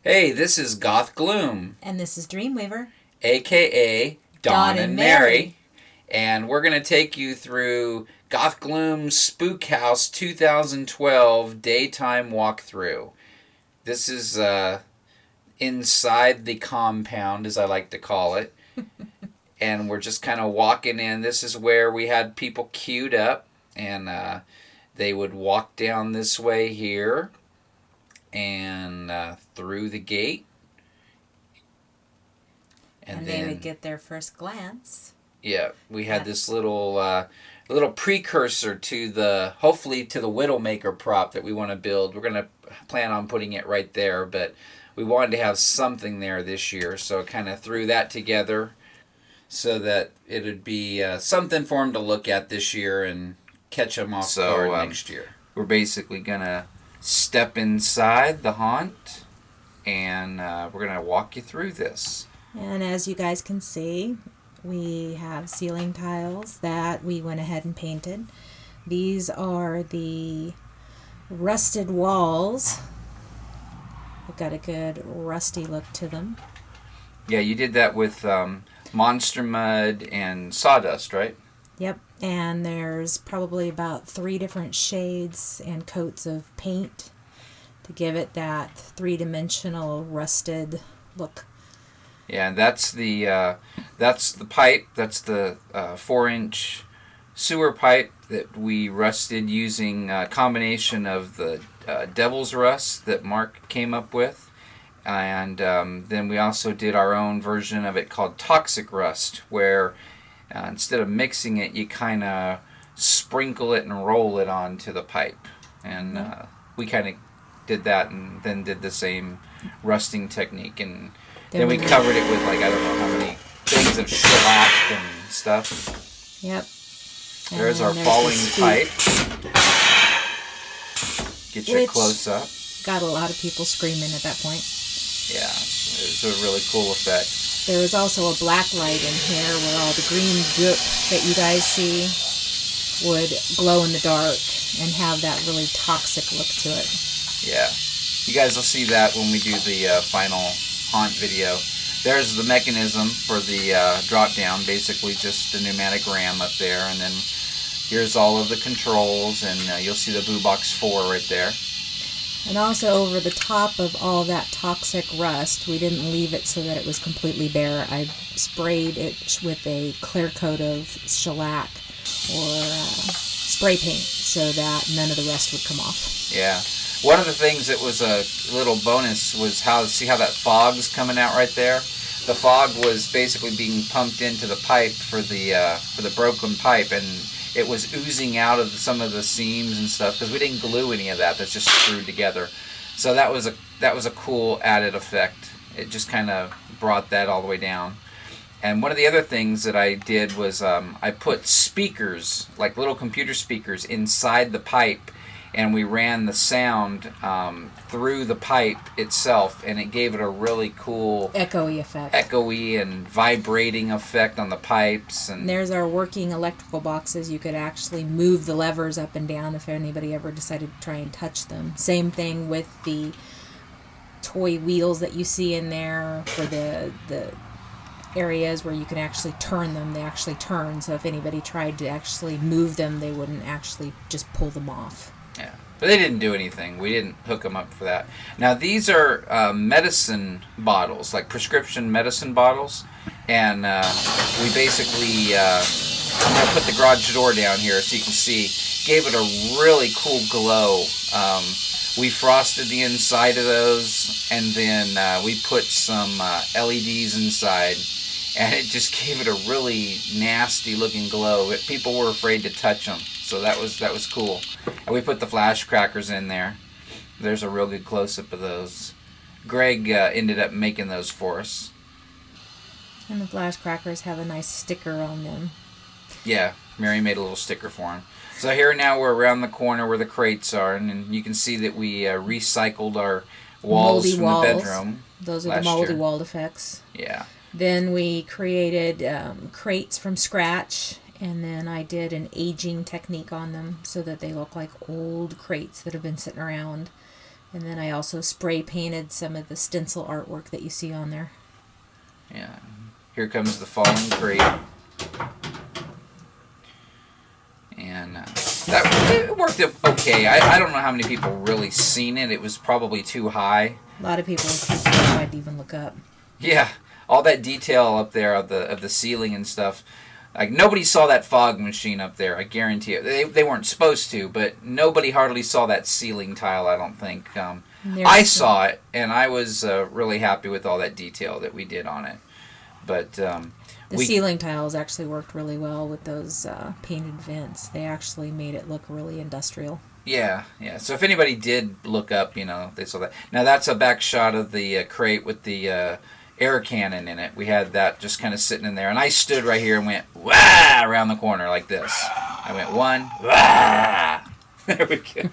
Hey, this is Goth Gloom, And this is Dreemweaver. aka Dawn Dawn and and Mary. Mary, and we're going to take you through Goth Gloom Spookhouse 2012 daytime walkthrough. This is inside the compound, as I like to call it, and we're just kind of walking in. This is where we had people queued up, and they would walk down this way here and through the gate. And they would get their first glance. Yeah, we had this little precursor to the hopefully to the Widowmaker prop that we want to build. We're gonna plan on putting it right there, but we wanted to have something there this year, so kind of threw that together so that it would be something for them to look at this year and catch them off guard next year. We're basically gonna step inside the haunt, and we're gonna walk you through this. And as you guys can see, we have ceiling tiles that we went ahead and painted. These are the rusted walls. They've got a good rusty look to them. Yeah, you did that with monster mud and sawdust, right? Yep, and there's probably about 3 different shades and coats of paint to give it that three-dimensional rusted look. Yeah, that's the pipe. That's the 4-inch sewer pipe that we rusted using a combination of the Devil's Rust that Mark came up with, and then we also did our own version of it called Toxic Rust, where instead of mixing it, you kind of sprinkle it and roll it onto the pipe, and we kind of did that, and then did the same rusting technique, and then we covered it with, like, I don't know how many things of shellac and stuff. Yep. There's our falling pipe. Get you a close up. Got a lot of people screaming at that point. Yeah, it was a really cool effect. There is also a black light in here where all the green goop that you guys see would glow in the dark and have that really toxic look to it. Yeah. You guys will see that when we do the final haunt video. There's the mechanism for the drop down, basically just a pneumatic ram up there, and then here's all of the controls, and you'll see the Boo Box 4 right there. And also over the top of all that toxic rust, we didn't leave it so that it was completely bare. I sprayed it with a clear coat of shellac or spray paint so that none of the rust would come off. Yeah. One of the things that was a little bonus was see how that fog's coming out right there? The fog was basically being pumped into the pipe for the broken pipe, and it was oozing out of some of the seams and stuff because we didn't glue any of that. That's just screwed together. So that was a cool added effect. It just kind of brought that all the way down. And one of the other things that I did was I put speakers, like little computer speakers, inside the pipe, and we ran the sound through the pipe itself, and it gave it a really cool echoey and vibrating effect on the pipes. And there's our working electrical boxes. You could actually move the levers up and down if anybody ever decided to try and touch them. Same thing with the toy wheels that you see in there for the areas where you can actually turn them. They actually turn, so if anybody tried to actually move them, they wouldn't actually just pull them off. Yeah, but they didn't do anything. We didn't hook them up for that. Now, these are medicine bottles, like prescription medicine bottles, and we basically, I'm going to put the garage door down here so you can see, gave it a really cool glow. We frosted the inside of those, and then we put some LEDs inside, and it just gave it a really nasty looking glow. People were afraid to touch them, so that was cool. And we put the flash crackers in there. There's a real good close-up of those. Greg ended up making those for us. And the flash crackers have a nice sticker on them. Yeah, Mary made a little sticker for him. So here now we're around the corner where the crates are, and you can see that we recycled our walls from the bedroom. Those are the moldy wall effects. Yeah. Then we created crates from scratch, and then I did an aging technique on them so that they look like old crates that have been sitting around. And then I also spray painted some of the stencil artwork that you see on there. Yeah. Here comes the falling crate. And it worked okay. I don't know how many people really seen it. It was probably too high. A lot of people were too terrified to even look up. Yeah, all that detail up there of the ceiling and stuff. Like, nobody saw that fog machine up there. I guarantee it. They weren't supposed to, but nobody hardly saw that ceiling tile. I don't think. I saw it, and I was really happy with all that detail that we did on it. But the ceiling tiles actually worked really well with those painted vents. They actually made it look really industrial. Yeah, yeah. So if anybody did look up, they saw that. Now that's a back shot of the crate with the air cannon in it. We had that just kind of sitting in there, and I stood right here and went wah around the corner like this. I went one wah. There we go.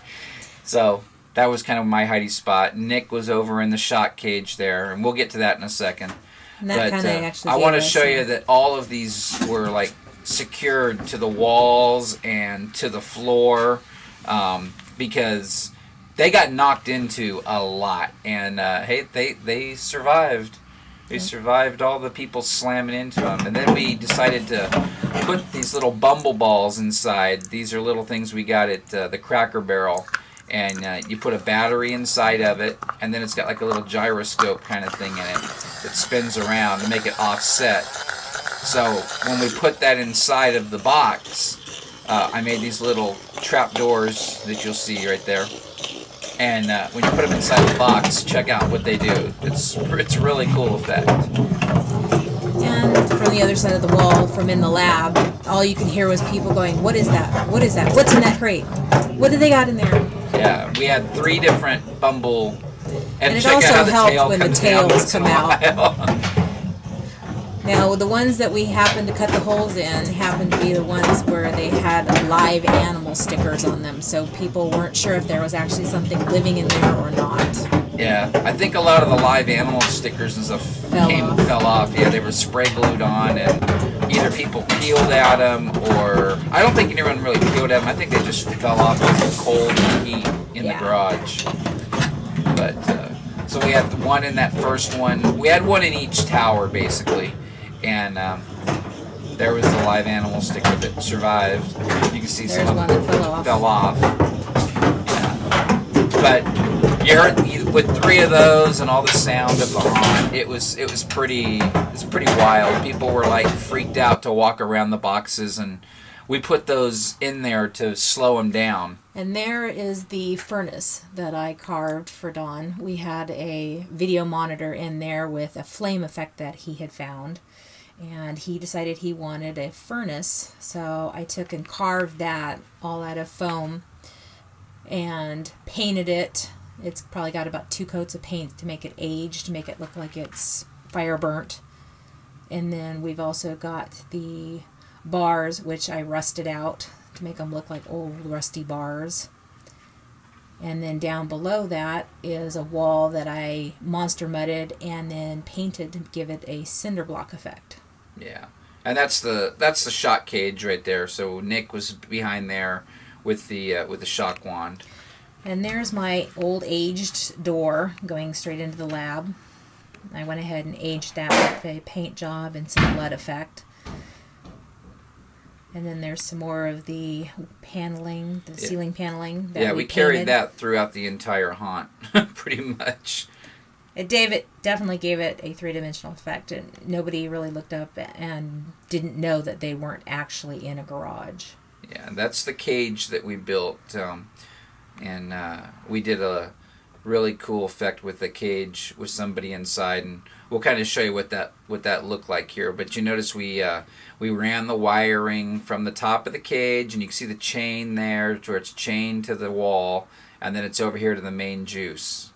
So that was kind of my hidey spot. Nick was over in the shock cage there, and we'll get to that in a second. And that kind of actually. I want to show you that all of these were like secured to the walls and to the floor, because they got knocked into a lot, and hey, they survived. They survived all the people slamming into them. And then we decided to put these little bumble balls inside. These are little things we got at the Cracker Barrel. And you put a battery inside of it, and then it's got like a little gyroscope kind of thing in it that spins around to make it offset. So when we put that inside of the box, I made these little trap doors that you'll see right there. And when you put them inside the box, check out what they do. It's a really cool effect. And from the other side of the wall, from in the lab, all you could hear was people going, "What is that? What is that? What's in that crate? What do they got in there?" Yeah, we had 3 different bumble. And it check also out how the helped tail when the comes down tails come out. out. Now, the ones that we happened to cut the holes in happened to be the ones where they had live animal stickers on them, so people weren't sure if there was actually something living in there or not. Yeah, I think a lot of the live animal stickers and stuff fell off. Yeah, they were spray glued on, and either people peeled at them, or I don't think anyone really peeled at them. I think they just fell off with the cold and heat in the garage. But so we had one in that first one. We had one in each tower, basically. And there was the live animal sticker that survived. You can see There's some one that fell off. Yeah. But you heard with 3 of those and all the sound of the haunt, it was pretty wild. People were like freaked out to walk around the boxes, and we put those in there to slow them down. And there is the furnace that I carved for Don. We had a video monitor in there with a flame effect that he had found. And he decided he wanted a furnace, so I took and carved that all out of foam and painted it. It's probably got about 2 coats of paint to make it age, to make it look like it's fire burnt. And then we've also got the bars, which I rusted out to make them look like old rusty bars. And then down below that is a wall that I monster mudded and then painted to give it a cinder block effect. Yeah, and that's the shock cage right there. So Nick was behind there with the shock wand. And there's my old aged door going straight into the lab. I went ahead and aged that with a paint job and some lead effect. And then there's some more of the paneling, the ceiling paneling. That we carried that throughout the entire haunt, pretty much. It definitely gave it a 3-dimensional effect, and nobody really looked up and didn't know that they weren't actually in a garage. Yeah, that's the cage that we built, and we did a really cool effect with the cage with somebody inside, and we'll kind of show you what that looked like here. But you notice we ran the wiring from the top of the cage, and you can see the chain there where it's chained to the wall, and then it's over here to the main juice.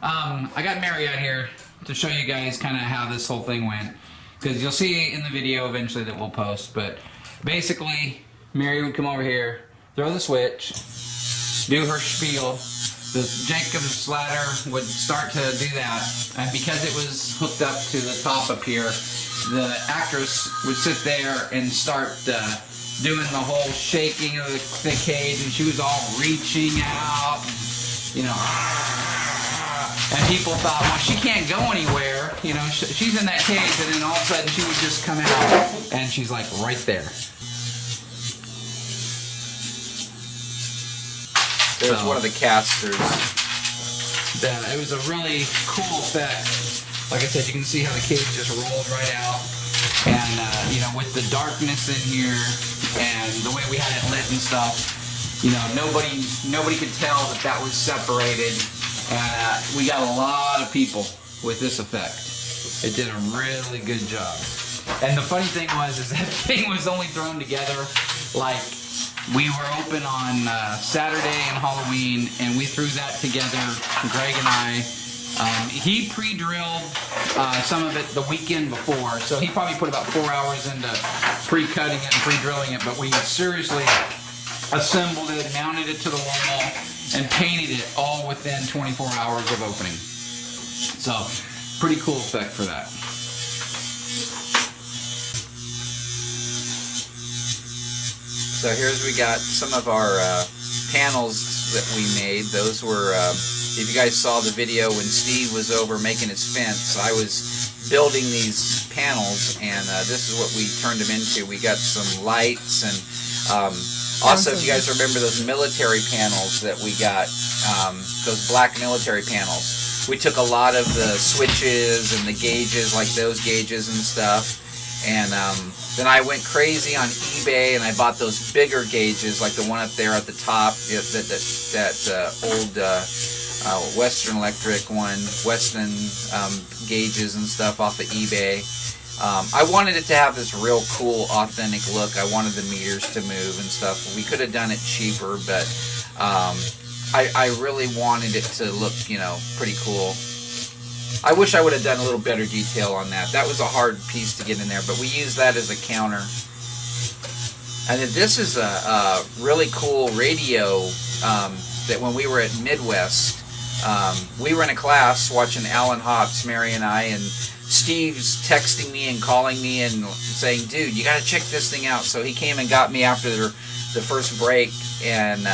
I got Mary out here to show you guys kind of how this whole thing went, because you'll see in the video eventually that we'll post. But basically, Mary would come over here, throw the switch, do her spiel. The Jacob's ladder would start to do that, and because it was hooked up to the top up here, the actress would sit there and start doing the whole shaking of the cage, and she was all reaching out, you know. And people thought, well, she can't go anywhere, you know, she's in that cage, and then all of a sudden she would just come out, and she's like right there. There's one of the casters. It was a really cool effect. Like I said, you can see how the cage just rolled right out. And, you know, with the darkness in here and the way we had it lit and stuff, you know, nobody could tell that that was separated. And we got a lot of people with this effect. It did a really good job. And the funny thing was, is that thing was only thrown together like we were open on Saturday and Halloween, and we threw that together, Greg and I. He pre-drilled some of it the weekend before, so he probably put about 4 hours into pre-cutting it and pre-drilling it, but we seriously assembled it, mounted it to the wall, and painted it all within 24 hours of opening. So, pretty cool effect for that. So here's we got some of our panels that we made. Those were, if you guys saw the video when Steve was over making his fence, I was building these panels, and this is what we turned them into. We got some lights, and also if you guys remember those military panels that we got, those black military panels, we took a lot of the switches and the gauges, like those gauges and stuff, and then I went crazy on eBay and I bought those bigger gauges, like the one up there at the top, that old Western Electric one, Weston gauges and stuff off of eBay. I wanted it to have this real cool, authentic look. I wanted the meters to move and stuff. We could have done it cheaper, but I really wanted it to look, you know, pretty cool. I wish I would have done a little better detail on that. That was a hard piece to get in there, but we used that as a counter. And then this is a really cool radio that when we were at Midwest, we were in a class watching Alan Hobbs, Mary and I, and Steve's texting me and calling me and saying, dude, you got to check this thing out. So he came and got me after the first break, and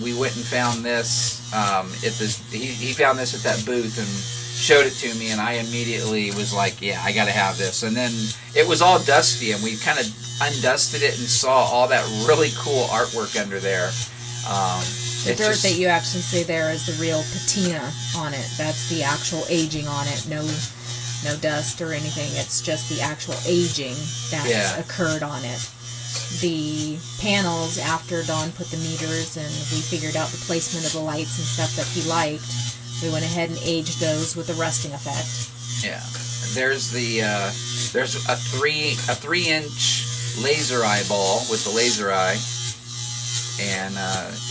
we went and found this at this. He found this at that booth and showed it to me, and I immediately was like, yeah, I gotta have this. And then it was all dusty, and we kind of undusted it and saw all that really cool artwork under there. The dirt that you actually see there is the real patina on it. That's the actual aging on it. No dust or anything. It's just the actual aging that's occurred on it. The panels, after Don put the meters and we figured out the placement of the lights and stuff that he liked, we went ahead and aged those with the rusting effect. Yeah, there's a 3-inch laser eyeball with the laser eye, and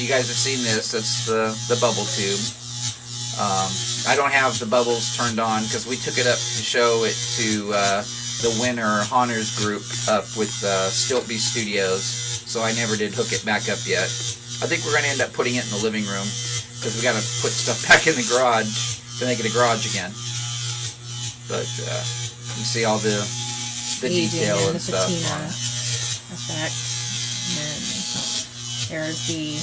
you guys have seen this. That's the bubble tube. I don't have the bubbles turned on because we took it up to show it to the winner Hauner's group up with Stiltby Studios, so I never did hook it back up yet. I think we're going to end up putting it in the living room, because we got to put stuff back in the garage to make it a garage again. But you see all the detail and the stuff patina on it. effect. And then there's the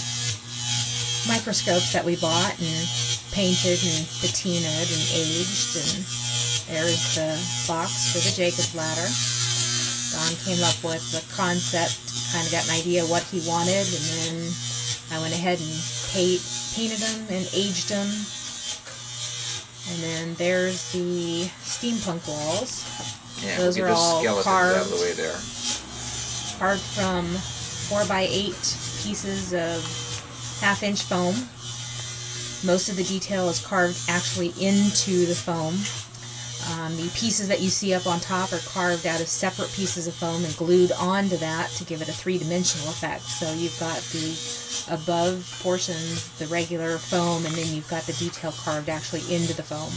microscopes that we bought and painted and patinaed and aged. And there's the box for the Jacob's ladder. Don came up with the concept, kind of got an idea what he wanted, and then I went ahead and painted them and aged them. And then there's the steampunk walls. Yeah, those are all carved out of the way there. Carved from 4x8 pieces of 1/2-inch foam. Most of the detail is carved actually into the foam. The pieces that you see up on top are carved out of separate pieces of foam and glued onto that to give it a 3-dimensional effect. So you've got the above portions, the regular foam, and then you've got the detail carved actually into the foam.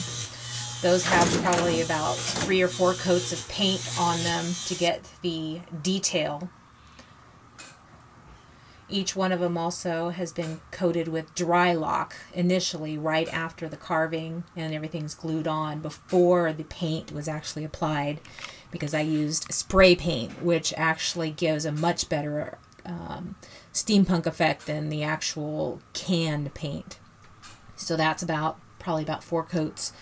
Those have probably about 3 or 4 coats of paint on them to get the detail. Each one of them also has been coated with dry lock initially, right after the carving, and everything's glued on before the paint was actually applied, because I used spray paint, which actually gives a much better steampunk effect than the actual canned paint. So that's probably about 4 coats,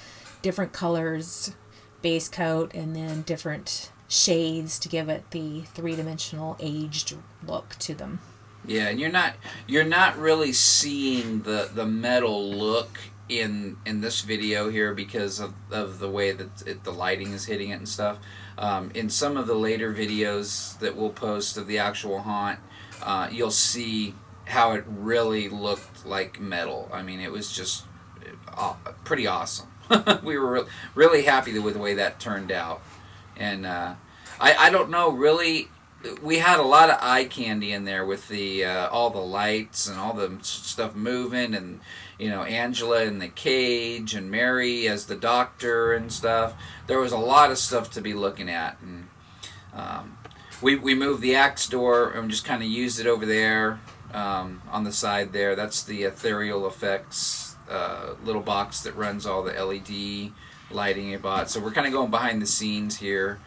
different colors, base coat, and then different shades to give it the 3-dimensional aged look to them. Yeah, and you're not really seeing the metal look in this video here because of the way that the lighting is hitting it and stuff. In some of the later videos that we'll post of the actual haunt, you'll see how it really looked like metal. I mean, it was just pretty awesome. We were really happy with the way that turned out. And I don't know, really, we had a lot of eye candy in there with the all the lights and all the stuff moving, and Angela in the cage and Mary as the doctor and stuff. There was a lot of stuff to be looking at, and we moved the axe door and just kind of used it over there on the side there. That's the ethereal effects little box that runs all the LED lighting it bought. So we're kind of going behind the scenes here,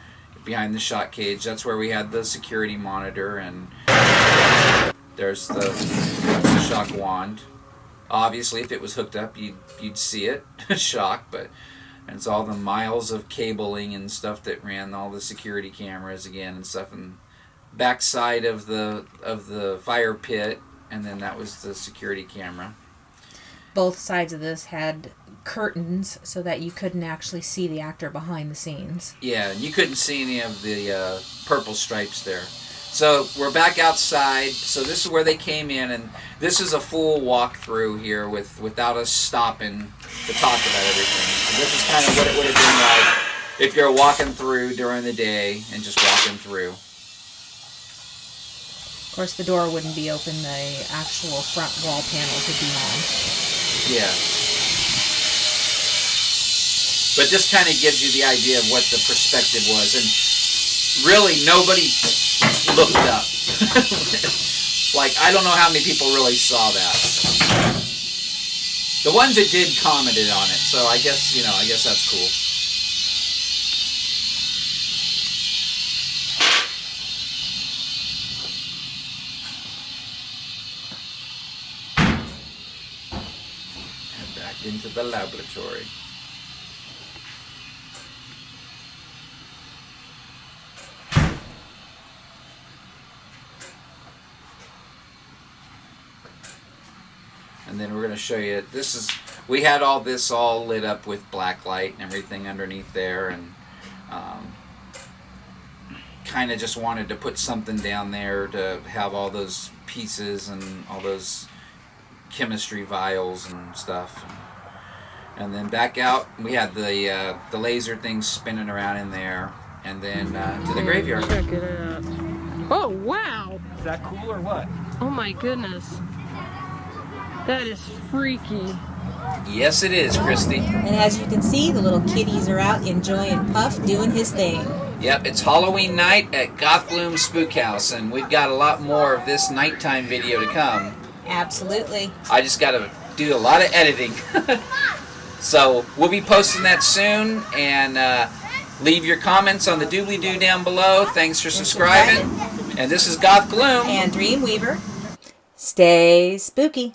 behind the shot cage. That's where we had the security monitor, and there's the shock wand. Obviously, if it was hooked up, you'd see it, shock, but it's all the miles of cabling and stuff that ran all the security cameras again and stuff, and backside of the fire pit, and then that was the security camera. Both sides of this had curtains so that you couldn't actually see the actor behind the scenes. Yeah, and you couldn't see any of the purple stripes there. So we're back outside. So this is where they came in, and this is a full walkthrough here without us stopping to talk about everything. And this is kind of what it would have been like if you're walking through during the day and just walking through. Of course, the door wouldn't be open. The actual front wall panels would be on. Yeah. But this kind of gives you the idea of what the perspective was. And really, nobody looked up. Like, I don't know how many people really saw that. The ones that did commented on it. So I guess, I guess that's cool. And back into the laboratory. And then we're going to show you, we had all this all lit up with black light and everything underneath there, and kind of just wanted to put something down there to have all those pieces and all those chemistry vials and stuff. And then back out, we had the laser things spinning around in there, and then to the graveyard. Check it out. Oh, wow! Is that cool or what? Oh my goodness. That is freaky. Yes, it is, Christy. And as you can see, the little kitties are out enjoying Puff doing his thing. Yep, it's Halloween night at Goth Gloom Spookhouse, and we've got a lot more of this nighttime video to come. Absolutely. I just got to do a lot of editing. So we'll be posting that soon, and leave your comments on the doobly-doo down below. Thanks for subscribing. And this is Goth Gloom And Dreemweaver. Stay spooky.